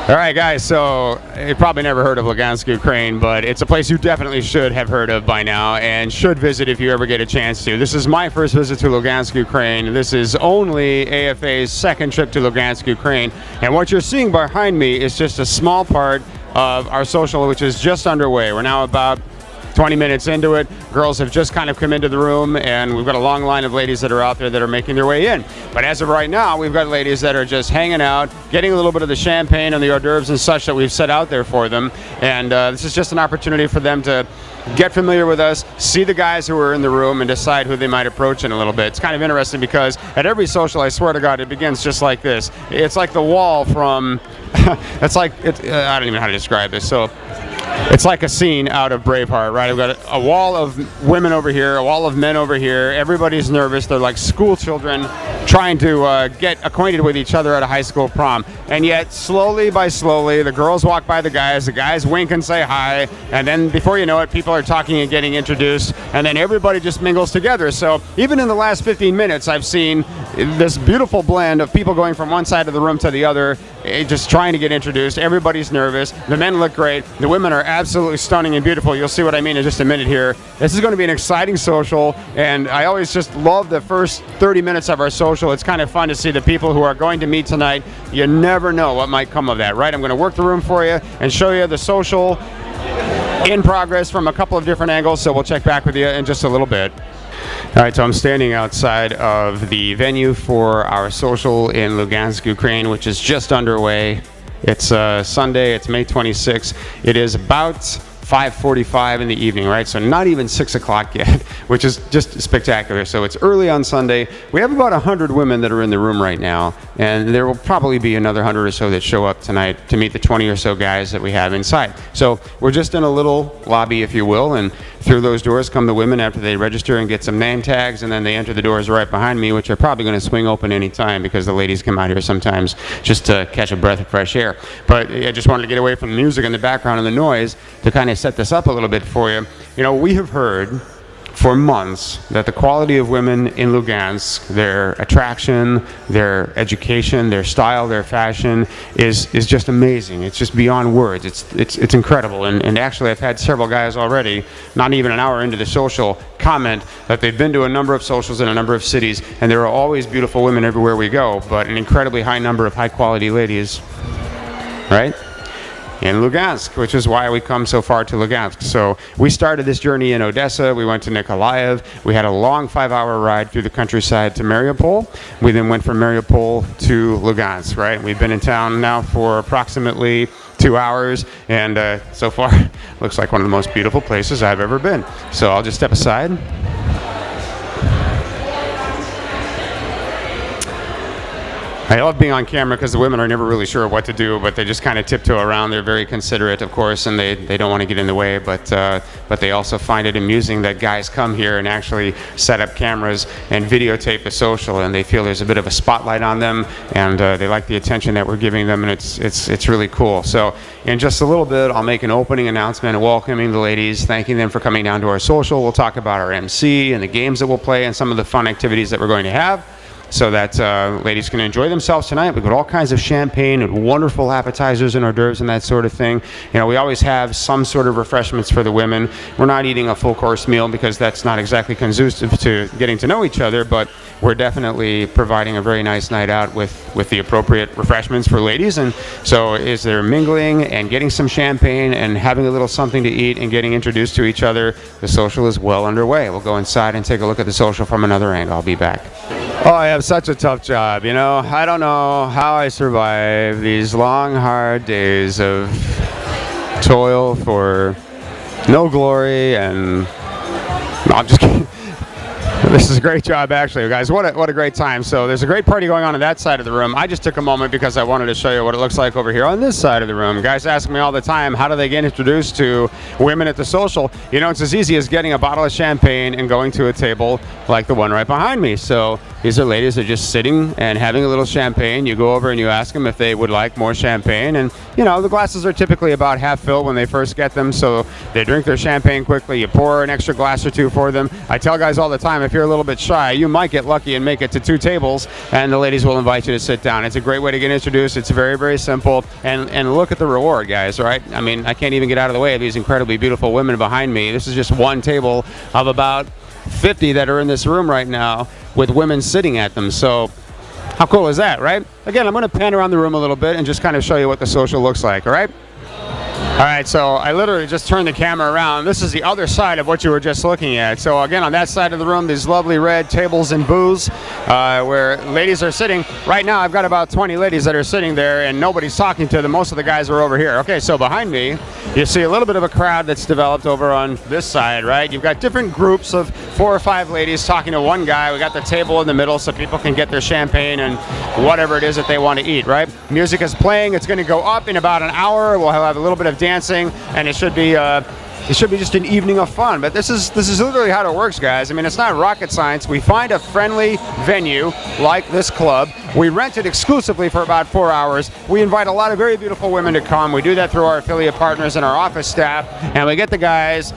All right, guys, so you probably never heard of Lugansk, Ukraine, but it's a place you definitely should have heard of by now and should visit if you ever get a chance to. This is my first visit to Lugansk, Ukraine. This is only AFA's second trip to Lugansk, Ukraine. And what you're seeing behind me is just a small part of our social, which is just underway. We're now about 20 minutes into it. Girls have just kind of come into the room, and we've got a long line of ladies that are out there that are making their way in. But as of right now, we've got ladies that are just hanging out, getting a little bit of the champagne and the hors d'oeuvres and such that we've set out there for them. And this is just an opportunity for them to get familiar with us, see the guys who are in the room, and decide who they might approach in a little bit. It's kind of interesting because at every social, I swear to God, it begins just like this. It's like the wall from, I don't even know how to describe this. So it's like a scene out of Braveheart, right? I've got a wall of women over here, a wall of men over here. Everybody's nervous. They're like school children trying to get acquainted with each other at a high school prom. And yet, slowly by slowly, the girls walk by the guys wink and say hi, and then before you know it, people are talking and getting introduced, and then everybody just mingles together. So even in the last 15 minutes, I've seen this beautiful blend of people going from one side of the room to the other, just trying to get introduced. Everybody's nervous. The men look great. The women are absolutely stunning and beautiful. You'll see what I mean in just a minute here. This is going to be an exciting social, and I always just love the first 30 minutes of our social. It's kind of fun to see the people who are going to meet tonight. You never know what might come of that, right? I'm going to work the room for you and show you the social in progress from a couple of different angles, so we'll check back with you in just a little bit. All right, so I'm standing outside of the venue for our social in Lugansk, Ukraine, which is just underway. It's Sunday, it's May 26th. It is about 5:45 in the evening, right? So not even 6 o'clock yet, which is just spectacular. So it's early on Sunday. We have about 100 women that are in the room right now, and there will probably be another 100 or so that show up tonight to meet the 20 or so guys that we have inside. So we're just in a little lobby, if you will, and through those doors come the women after they register and get some name tags, and then they enter the doors right behind me, which are probably going to swing open any time because the ladies come out here sometimes just to catch a breath of fresh air. But I just wanted to get away from the music in the background and the noise to kind of set this up a little bit for you. You know, we have heard for months that the quality of women in Lugansk, their attraction, their education, their style, their fashion is just amazing. It's just beyond words. It's incredible. And actually, I've had several guys already, not even an hour into the social, comment that they've been to a number of socials in a number of cities, and there are always beautiful women everywhere we go, but an incredibly high number of high-quality ladies, right? In Lugansk, which is why we come so far to Lugansk. So we started this journey in Odessa. We went to Nikolaev. We had a long 5-hour ride through the countryside to Mariupol. We then went from Mariupol to Lugansk, right? We've been in town now for approximately 2 hours, and so far looks like one of the most beautiful places I've ever been. So I'll just step aside. I love being on camera because the women are never really sure what to do, but they just kind of tiptoe around. They're very considerate, of course, and they don't want to get in the way, but they also find it amusing that guys come here and actually set up cameras and videotape a social, and they feel there's a bit of a spotlight on them, and they like the attention that we're giving them, and it's really cool. So in just a little bit, I'll make an opening announcement welcoming the ladies, thanking them for coming down to our social. We'll talk about our MC and the games that we'll play and some of the fun activities that we're going to have, so that ladies can enjoy themselves tonight. We've got all kinds of champagne and wonderful appetizers and hors d'oeuvres and that sort of thing. You know, we always have some sort of refreshments for the women. We're not eating a full course meal because that's not exactly conducive to getting to know each other, but we're definitely providing a very nice night out with the appropriate refreshments for ladies. And so as they're mingling and getting some champagne and having a little something to eat and getting introduced to each other, the social is well underway. We'll go inside and take a look at the social from another angle. I'll be back. Oh, I have such a tough job, you know. I don't know how I survive these long, hard days of toil for no glory, and no, I'm just kidding. This is a great job, actually, guys. What a great time. So there's a great party going on that side of the room. I just took a moment because I wanted to show you what it looks like over here on this side of the room. Guys ask me all the time, how do they get introduced to women at the social? You know, it's as easy as getting a bottle of champagne and going to a table like the one right behind me. So These are ladies that are just sitting and having a little champagne. You go over and you ask them if they would like more champagne, and you know, the glasses are typically about half filled when they first get them, so they drink their champagne quickly. You pour an extra glass or two for them. I tell guys all the time, if you're a little bit shy, you might get lucky and make it to 2 tables, and the ladies will invite you to sit down. It's a great way to get introduced. It's very, very simple, and look at the reward, guys, right? I mean, I can't even get out of the way of these incredibly beautiful women behind me. This is just one table of about 50 that are in this room right now with women sitting at them. So how cool is that, right? Again, I'm going to pan around the room a little bit and just kind of show you what the social looks like, all right? All right, so I literally just turned the camera around. This is the other side of what you were just looking at. So again, on that side of the room, these lovely red tables and booths where ladies are sitting. Right now, I've got about 20 ladies that are sitting there, and nobody's talking to them. Most of the guys are over here. Okay, so behind me, you see a little bit of a crowd that's developed over on this side, right? You've got different groups of 4 or 5 ladies talking to one guy. We got the table in the middle so people can get their champagne and whatever it is that they want to eat, right? Music is playing. It's going to go up in about an hour. We'll have a little bit of dancing, and it should be just an evening of fun. But this is literally how it works, guys. I mean, it's not rocket science. We find a friendly venue like this club. We rent it exclusively for about 4 hours. We invite a lot of very beautiful women to come. We do that through our affiliate partners and our office staff, and we get the guys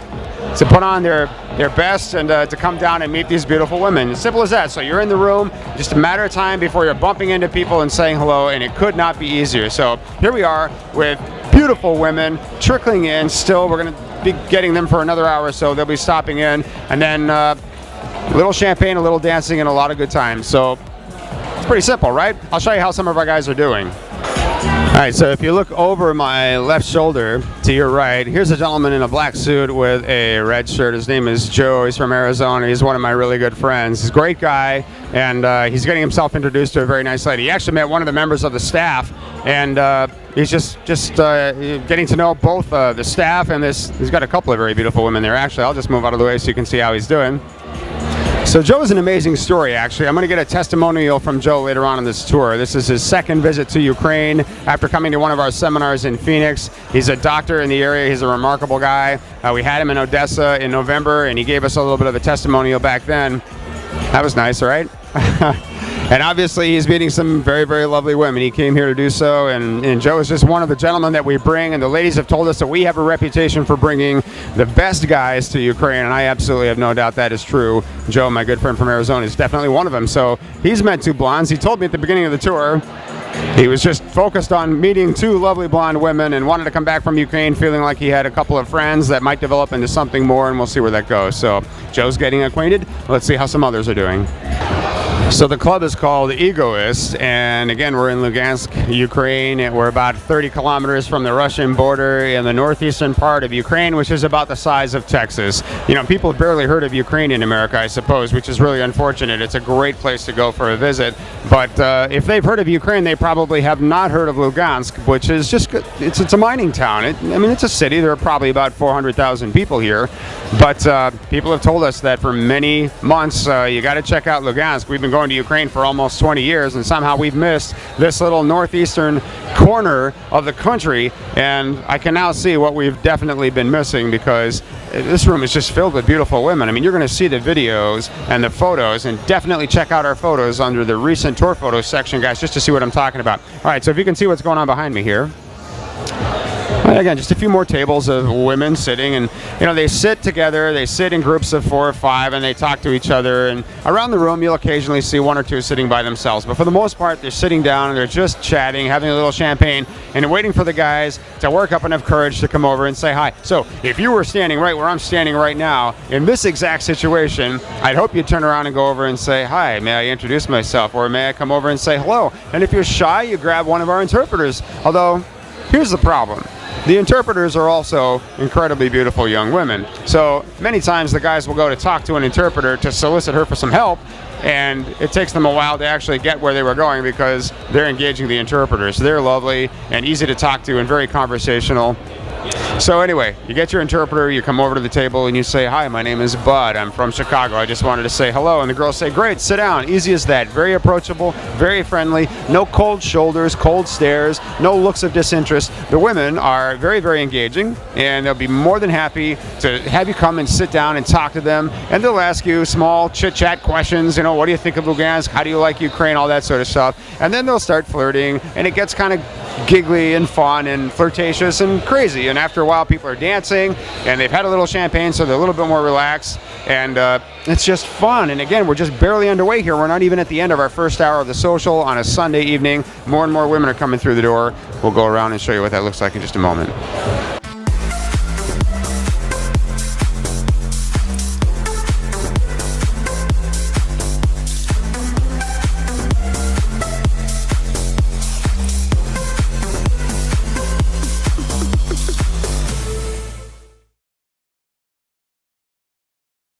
to put on their best and to come down and meet these beautiful women. Simple as that. So you're in the room, just a matter of time before you're bumping into people and saying hello, and it could not be easier. So here we are with beautiful women trickling in still. We're going to be getting them for another hour or so. They'll be stopping in, and then a little champagne, a little dancing, and a lot of good times. So it's pretty simple, right? I'll show you how some of our guys are doing. All right, so if you look over my left shoulder to your right, here's a gentleman in a black suit with a red shirt. His name is Joe. He's from Arizona. He's one of my really good friends. He's a great guy, and he's getting himself introduced to a very nice lady. He actually met one of the members of the staff, and he's just getting to know both the staff and this. He's got a couple of very beautiful women there. Actually, I'll just move out of the way so you can see how he's doing. So Joe is an amazing story, actually. I'm going to get a testimonial from Joe later on in this tour. This is his second visit to Ukraine after coming to one of our seminars in Phoenix. He's a doctor in the area. He's a remarkable guy. We had him in Odessa in November, and he gave us a little bit of a testimonial back then. That was nice, right? And obviously, he's meeting some very, very lovely women. He came here to do so, and Joe is just one of the gentlemen that we bring, and the ladies have told us that we have a reputation for bringing the best guys to Ukraine, and I absolutely have no doubt that is true. Joe, my good friend from Arizona, is definitely one of them. So he's met 2 blondes. He told me at the beginning of the tour he was just focused on meeting 2 lovely blonde women and wanted to come back from Ukraine feeling like he had a couple of friends that might develop into something more, and we'll see where that goes. So Joe's getting acquainted. Let's see how some others are doing. So the club is called Egoist, and again, we're in Lugansk, Ukraine, and we're about 30 kilometers from the Russian border in the northeastern part of Ukraine, which is about the size of Texas. You know, people have barely heard of Ukraine in America, I suppose, which is really unfortunate. It's a great place to go for a visit, but if they've heard of Ukraine, they probably have not heard of Lugansk, which is just, it's a mining town. I mean, it's a city. There are probably about 400,000 people here, but people have told us that for many months, you got to check out Lugansk. We've been going to Ukraine for almost 20 years, and somehow we've missed this little northeastern corner of the country, and I can now see what we've definitely been missing, because this room is just filled with beautiful women. I mean, you're going to see the videos and the photos, and definitely check out our photos under the recent tour photos section, guys, just to see what I'm talking about. All right, so if you can see what's going on behind me here. Again, just a few more tables of women sitting, and you know, they sit together, they sit in groups of 4 or 5, and they talk to each other, and around the room you'll occasionally see 1 or 2 sitting by themselves, but for the most part they're sitting down and they're just chatting, having a little champagne, and waiting for the guys to work up enough courage to come over and say hi. So if you were standing right where I'm standing right now in this exact situation, I'd hope you'd turn around and go over and say, hi, may I introduce myself, or may I come over and say hello? And if you're shy, you grab one of our interpreters. Although, here's the problem. The interpreters are also incredibly beautiful young women. So many times the guys will go to talk to an interpreter to solicit her for some help, and it takes them a while to actually get where they were going because they're engaging the interpreters. They're lovely and easy to talk to and very conversational. So anyway, you get your interpreter, you come over to the table and you say, "Hi, my name is Bud. I'm from Chicago. I just wanted to say hello." And the girls say, "Great, sit down." Easy as that. Very approachable, very friendly. No cold shoulders, cold stares, no looks of disinterest. The women are very, very engaging, and they'll be more than happy to have you come and sit down and talk to them. And they'll ask you small chit-chat questions. You know, what do you think of Lugansk? How do you like Ukraine? All that sort of stuff. And then they'll start flirting, and it gets kind of giggly and fun and flirtatious and crazy. And after a while, people are dancing and they've had a little champagne, so they're a little bit more relaxed, and it's just fun. And again, we're just barely underway here. We're not even at the end of our first hour of the social on a Sunday evening. More and more women are coming through the door. We'll go around and show you what that looks like in just a moment.